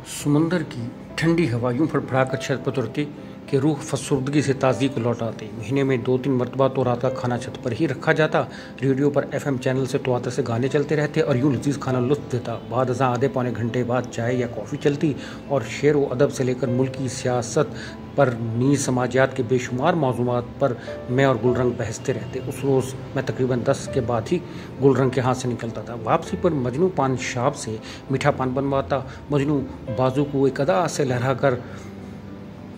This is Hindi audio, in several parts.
समुंदर की ठंडी हवा यूं फड़फड़ाकर छत पर उतरती कि रूह फसुर्दगी से ताजगी को लौटाती। महीने में 2-3 मरतबा तो रात का खाना छत पर ही रखा जाता। रेडियो पर FM चैनल से तो आते से गाने चलते रहते और यूं लजीज खाना लुत्फ देता। बाद अज़ां आधे पौने घंटे बाद चाय या कॉफ़ी चलती और शेर व अदब से लेकर मुल्क की सियासत पर नीज समाजियात के बेशुमार मौज़ूआत पर मैं और गुलरंग बहसते रहते। उस रोज़ मैं तकरीबन 10 के बाद ही गुलरंग के हाथ से निकलता था। वापसी पर मजनू पान शाप से मीठा पान बनवाता। मजनू बाजू को एक अदा से लहरा कर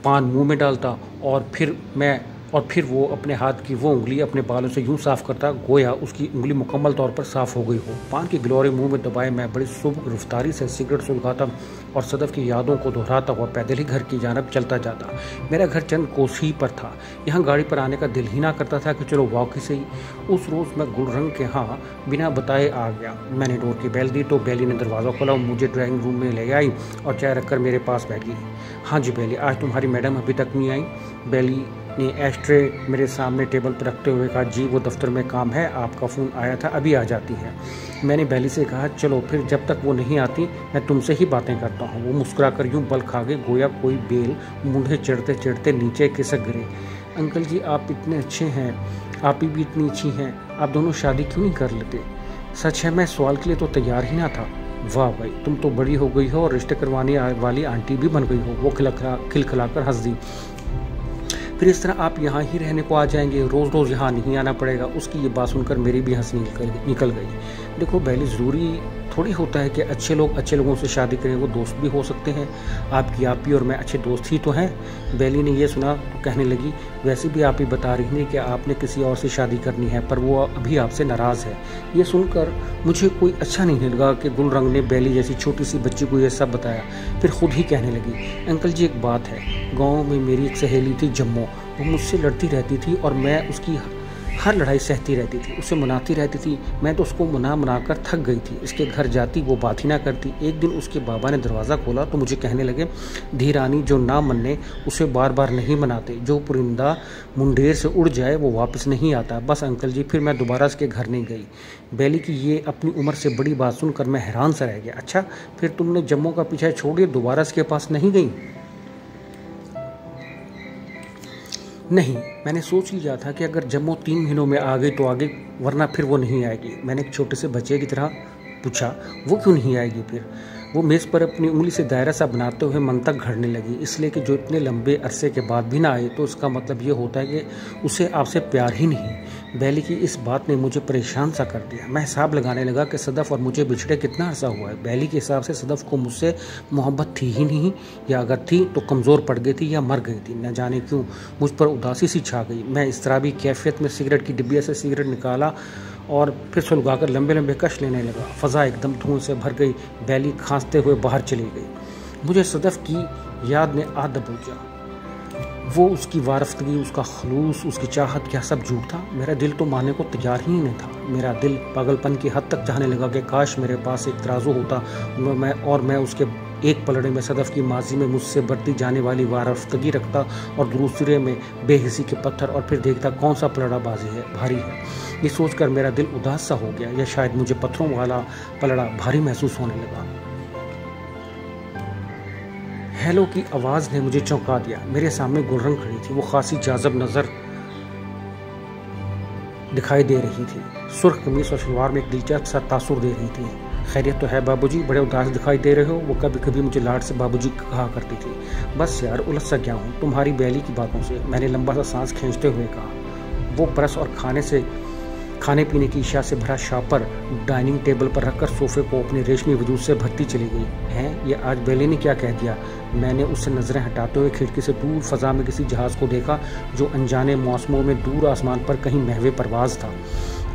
पान मुंह में डालता और फिर वो अपने हाथ की वो उंगली अपने बालों से यूं साफ़ करता गोया उसकी उंगली मुकम्मल तौर पर साफ़ हो गई हो। पान की गिलोरे मुंह में दबाए मैं बड़ी सुबह रफ्तारी से सिगरेट सुलगाता और सदफ की यादों को दोहराता हुआ पैदल ही घर की जानब चलता जाता। मेरा घर चंद कोस ही पर था। यहाँ गाड़ी पर आने का दिल ही ना करता था कि चलो वॉक ही सही। उस रोज़ मैं गुलरंग के यहाँ बिना बताए आ गया। मैंने डोर की बेल दी तो बेली ने दरवाज़ा खोला, मुझे ड्राइंग रूम में ले आई और चाय रखकर मेरे पास बैठ गई। हाँ जी बेली, आज तुम्हारी मैडम अभी तक नहीं आई? बेली ने एस्ट्रे मेरे सामने टेबल पर रखते हुए कहा, जी वो दफ्तर में काम है, आपका फ़ोन आया था, अभी आ जाती है। मैंने बेली से कहा, चलो फिर जब तक वो नहीं आती मैं तुमसे ही बातें करता हूँ। वो मुस्कुराकर यूं बल खा गई गोया कोई बेल मुंडे चढ़ते चढ़ते नीचे खिसक गिरे। अंकल जी आप इतने अच्छे हैं, आप ही भी इतनी अच्छी हैं, आप दोनों शादी क्यों नहीं कर लेते? सच है मैं सवाल के लिए तो तैयार ही ना था। वाह भाई, तुम तो बड़ी हो गई हो और रिश्ते करवाने वाली आंटी भी बन गई हो। वो खिलखिलाकर हंस दी। फिर इस तरह आप यहाँ ही रहने को आ जाएंगे, रोज़ रोज़ यहाँ नहीं आना पड़ेगा। उसकी ये बात सुनकर मेरी भी हंसी निकल गई। देखो बेली, ज़रूरी थोड़ी होता है कि अच्छे लोग अच्छे लोगों से शादी करें, वो दोस्त भी हो सकते हैं। आपकी आप ही और मैं अच्छे दोस्त ही तो हैं। बेली ने ये सुना तो कहने लगी, वैसे भी आप ही बता रही हैं कि आपने किसी और से शादी करनी है, पर वो अभी आपसे नाराज़ है। ये सुनकर मुझे कोई अच्छा नहीं लगा कि गुलरंग ने बेली जैसी छोटी सी बच्ची को ये सब बताया। फिर खुद ही कहने लगी, अंकल जी एक बात है, गाँव में मेरी एक सहेली थी जम्मू, वो मुझसे लड़ती रहती थी और मैं उसकी हर लड़ाई सहती रहती थी, उसे मनाती रहती थी। मैं तो उसको मना कर थक गई थी। इसके घर जाती वो बात ही ना करती। एक दिन उसके बाबा ने दरवाज़ा खोला तो मुझे कहने लगे, धीरानी जो ना मन्ने उसे बार बार नहीं मनाते, जो परिंदा मुंडेर से उड़ जाए वो वापस नहीं आता। बस अंकल जी, फिर मैं दोबारा उसके घर नहीं गई। बेली की ये अपनी उम्र से बड़ी बात सुनकर मैं हैरान सा रह गया। अच्छा, फिर तुमने जम्मू का पीछा छोड़ दिया, दोबारा उसके पास नहीं गई? नहीं, मैंने सोच लिया था कि अगर जम्मू 3 महीनों में आ गई तो आगे, वरना फिर वो नहीं आएगी। मैंने एक छोटे से बच्चे की तरह पूछा, वो क्यों नहीं आएगी फिर? वो मेज़ पर अपनी उंगली से दायरा सा बनाते हुए मन तक घड़ने लगी। इसलिए कि जो इतने लंबे अरसे के बाद भी ना आए तो इसका मतलब ये होता है कि उसे आपसे प्यार ही नहीं। बेली की इस बात ने मुझे परेशान सा कर दिया। मैं हिसाब लगाने लगा कि सदफ और मुझे बिछड़े कितना अरसा हुआ है। बेली के हिसाब से सदफ को मुझसे मोहब्बत थी ही नहीं, या अगर थी तो कमज़ोर पड़ गई थी या मर गई थी। न जाने क्यों मुझ पर उदासी सी छा गई। मैं इस तरह भी कैफियत में सिगरेट की डिब्बिया से सिगरेट निकाला और फिर सुलगाकर लंबे लंबे कश लेने लगा। फ़ज़ा एकदम धुएं से भर गई। बेली खांसते हुए बाहर चली गई। मुझे सदफ की याद ने आध दबोचा। वो उसकी वारफ्तगी, उसका खलूस, उसकी चाहत, क्या सब झूठ था? मेरा दिल तो मानने को तैयार ही नहीं था। मेरा दिल पागलपन की हद तक चाहने लगा कि काश मेरे पास एक तराजू होता मैं उसके एक पलड़े में सदफ की माजी में मुझसे बढ़ती जाने वाली वारफ्तगी रखता और दूसरे में बेहिसी के पत्थर, और फिर देखता कौन सा पलड़ा भारी है। ये सोचकर मेरा दिल उदास सा हो गया, या शायद मुझे पत्थरों वाला पलड़ा भारी महसूस होने लगा। हेलो की आवाज़ ने मुझे चौंका दिया। मेरे सामने गुलरंग खड़ी थी। वो खासी जाज़ब नज़र दिखाई दे रही थी। सुर्ख कमीज और शलवार में एक दिलचस्प सा तासुर दे रही थी। खैरियत तो है बाबूजी? बड़े उदास दिखाई दे रहे हो। वो कभी कभी मुझे लाड से बाबूजी कहा करती थी। बस यार, उलझ सा गया हूँ तुम्हारी बेली की बातों से, मैंने लंबा सा सांस खींचते हुए कहा। वो ब्रश और खाने पीने की इशारा से भरा शापर डाइनिंग टेबल पर रखकर सोफे को अपने रेशमी वजूद से भरती चली गई। हैं, ये आज बेली ने क्या कह दिया? मैंने उससे नज़रें हटाते हुए खिड़की से दूर फ़ज़ा में किसी जहाज़ को देखा जो अनजाने मौसमों में दूर आसमान पर कहीं महवे परवाज़ था,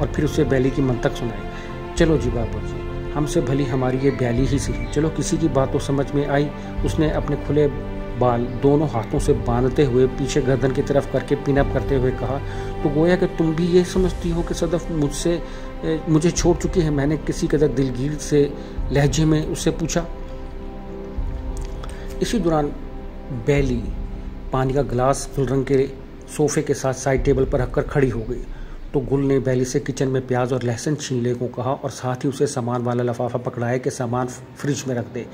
और फिर उसे बेली की मंतक सुनाई। चलो जी बाबूजी, हमसे भली हमारी ये बेली ही सी, चलो किसी की बात तो समझ में आई। उसने अपने खुले बाल दोनों हाथों से बांधते हुए पीछे गर्दन की तरफ करके पिनअप करते हुए कहा, तो गोया कि तुम भी ये समझती हो कि सदफ मुझे छोड़ चुकी है? मैंने किसी कदर दिलगीर से लहजे में उससे पूछा। इसी दौरान बेली पानी का गिलास गुलरंग के सोफे के साथ साइड टेबल पर रखकर खड़ी हो गई। तो गुल ने बैली से किचन में प्याज और लहसुन छीलने को कहा और साथ ही उसे सामान वाला लिफाफा पकड़ाया कि सामान फ्रिज में रख दे।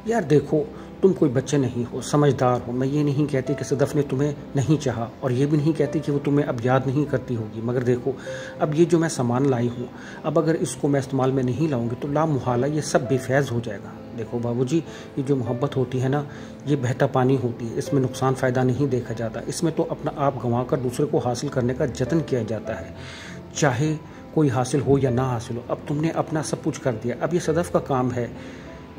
यार देखो, तुम कोई बच्चे नहीं हो, समझदार हो। मैं ये नहीं कहती कि सदफ़ ने तुम्हें नहीं चाहा और ये भी नहीं कहती कि वो तुम्हें अब याद नहीं करती होगी, मगर देखो अब ये जो मैं सामान लाई हूँ, अब अगर इसको मैं इस्तेमाल में नहीं लाऊंगी तो लामुहाला ये सब बेफैज़ हो जाएगा। देखो बाबूजी, ये जो मोहब्बत होती है ना, ये बहता पानी होती है, इसमें नुकसान फ़ायदा नहीं देखा जाता। इसमें तो अपना आप गंवा कर दूसरे को हासिल करने का जतन किया जाता है, चाहे कोई हासिल हो या ना हासिल हो। अब तुमने अपना सब कुछ कर दिया, अब ये सदफ़ का काम है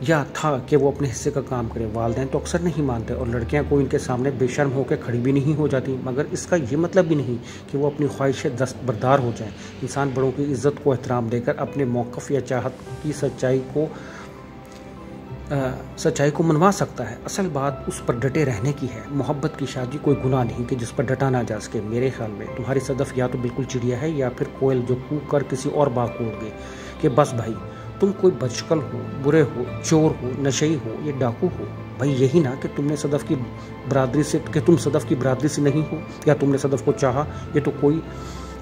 या था कि वो अपने हिस्से का काम करे। वालिदैन तो अक्सर नहीं मानते और लड़कियां कोई इनके सामने बेशर्म होकर खड़ी भी नहीं हो जाती, मगर इसका ये मतलब भी नहीं कि वो अपनी ख्वाहिशें दस्तबरदार हो जाएं। इंसान बड़ों की इज्जत को एहतराम देकर अपने मौक़िफ़ या चाहत की सच्चाई को मनवा सकता है। असल बात उस पर डटे रहने की है। मोहब्बत की शादी कोई गुनाह नहीं कि जिस पर डटा ना जा सके। मेरे ख्याल में तुम्हारी सदफ़ या तो बिल्कुल चिड़िया है या फिर कोयल जो कूद कर किसी और बाग को उड़ गई कि बस भाई तुम कोई बचकल हो, बुरे हो, चोर हो, नशई हो, ये डाकू हो। भाई यही ना कि तुम सदफ़ की बरादरी से नहीं हो या तुमने सदफ़ को चाहा, ये तो कोई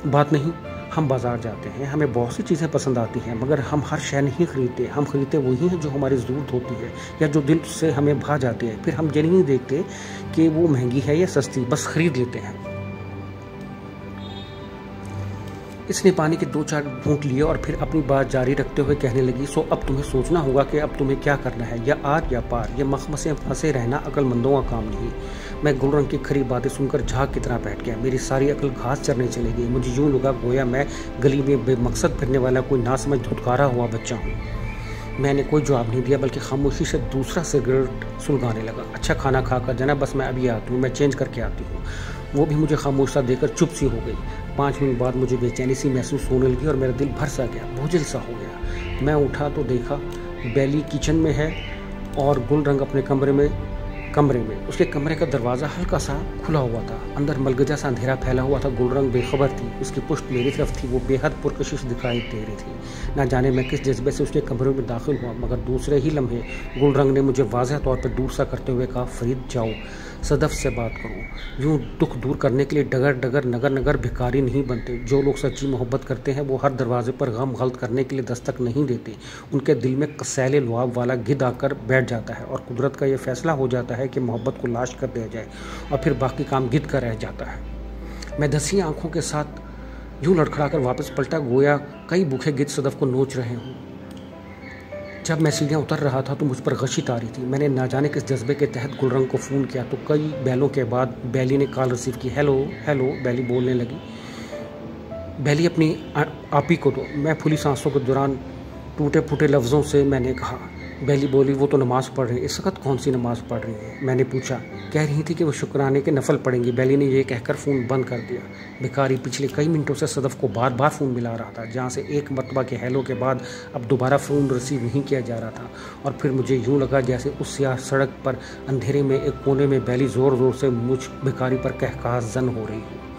बात नहीं। हम बाज़ार जाते हैं, हमें बहुत सी चीज़ें पसंद आती हैं, मगर हम हर शय नहीं खरीदते। हम खरीदते वही हैं जो हमारी ज़रूरत होती है या जो दिल से हमें भा जाती है। फिर हम ये नहीं देखते कि वो महंगी है या सस्ती, बस खरीद लेते हैं। इसने पानी के 2-4 घूंट लिए और फिर अपनी बात जारी रखते हुए कहने लगी, सो अब तुम्हें सोचना होगा कि अब तुम्हें क्या करना है, या आर या पार। ये मखमसे फंसे रहना अक्लमंदों का काम नहीं। मैं गुलरंग की खरी बातें सुनकर झाग की तरह बैठ गया। मेरी सारी अकल घास चरने चली गई। मुझे यूं लगा गोया मैं गली में बेमकसद फिरने वाला कोई नासमझ धुतकारा हुआ बच्चा हूँ। मैंने कोई जवाब नहीं दिया, बल्कि खामोशी से दूसरा सिगरेट सुलगाने लगा। अच्छा खाना खाकर जाना, बस मैं अभी आती हूँ, मैं चेंज करके आती हूँ। वो भी मुझे खामोश सा देकर चुप सी हो गई। 5 मिनट बाद मुझे बेचैनी सी महसूस होने लगी और मेरा दिल भर सा गया, बोझिल सा हो गया। मैं उठा तो देखा बैली किचन में है और गुलरंग अपने कमरे में। उसके कमरे का दरवाज़ा हल्का सा खुला हुआ था। अंदर मलगजा सा अंधेरा फैला हुआ था। गुलरंग बेखबर थी। उसकी पुश्त मेरी तरफ थी। वो बेहद पुरकशिश दिखाई दे रही थी। ना जाने मैं किस जज्बे से उसके कमरे में दाखिल हुआ, मगर दूसरे ही लम्हे गुलरंग ने मुझे वाज़ह तौर पर दूर सा करते हुए कहा, फरीद जाओ, सदफ़ से बात करो। यूँ दुख दूर करने के लिए डगर डगर नगर नगर भिखारी नहीं बनते। जो लोग सच्ची मोहब्बत करते हैं वो हर दरवाजे पर गम गलत करने के लिए दस्तक नहीं देते। उनके दिल में कसैले लुआब वाला गिद्ध आकर बैठ जाता है और कुदरत का ये फैसला हो जाता है कि मोहब्बत को लाश कर दिया जाए और फिर बाकी काम गिद्ध का रह जाता है। मैं धसी आंखों के साथ यूँ लड़खड़ाकर वापस पलटा, गोया कई भूखे गिद्ध सदफ़ को नोच रहे हों। जब मैं सीढ़ियाँ उतर रहा था तो मुझ पर गशित आ रही थी। मैंने ना जाने किस जज्बे के तहत गुलरंग को फ़ोन किया तो कई बैलों के बाद बैली ने कॉल रिसीव की। हेलो हेलो, बैली बोलने लगी। बैली अपनी आपी को दो। मैं फुली सांसों के दौरान टूटे फूटे लफ्ज़ों से मैंने कहा। बैली बोली, वो तो नमाज़ पढ़ रही है। इस वक्त कौन सी नमाज़ पढ़ रही है? मैंने पूछा। कह रही थी कि वो शुक्राने के नफल पढ़ेंगी। बैली ने यह कहकर फ़ोन बंद कर दिया। भिखारी पिछले कई मिनटों से सदफ़ को बार बार फ़ोन मिला रहा था, जहाँ से एक मरतबा के हेलो के बाद अब दोबारा फ़ोन रिसीव नहीं किया जा रहा था। और फिर मुझे यूँ लगा जैसे उस सियाह सड़क पर अंधेरे में एक कोने में बैली ज़ोर ज़ोर से मुझ भिखारी पर कहकहा जन हो रही हो।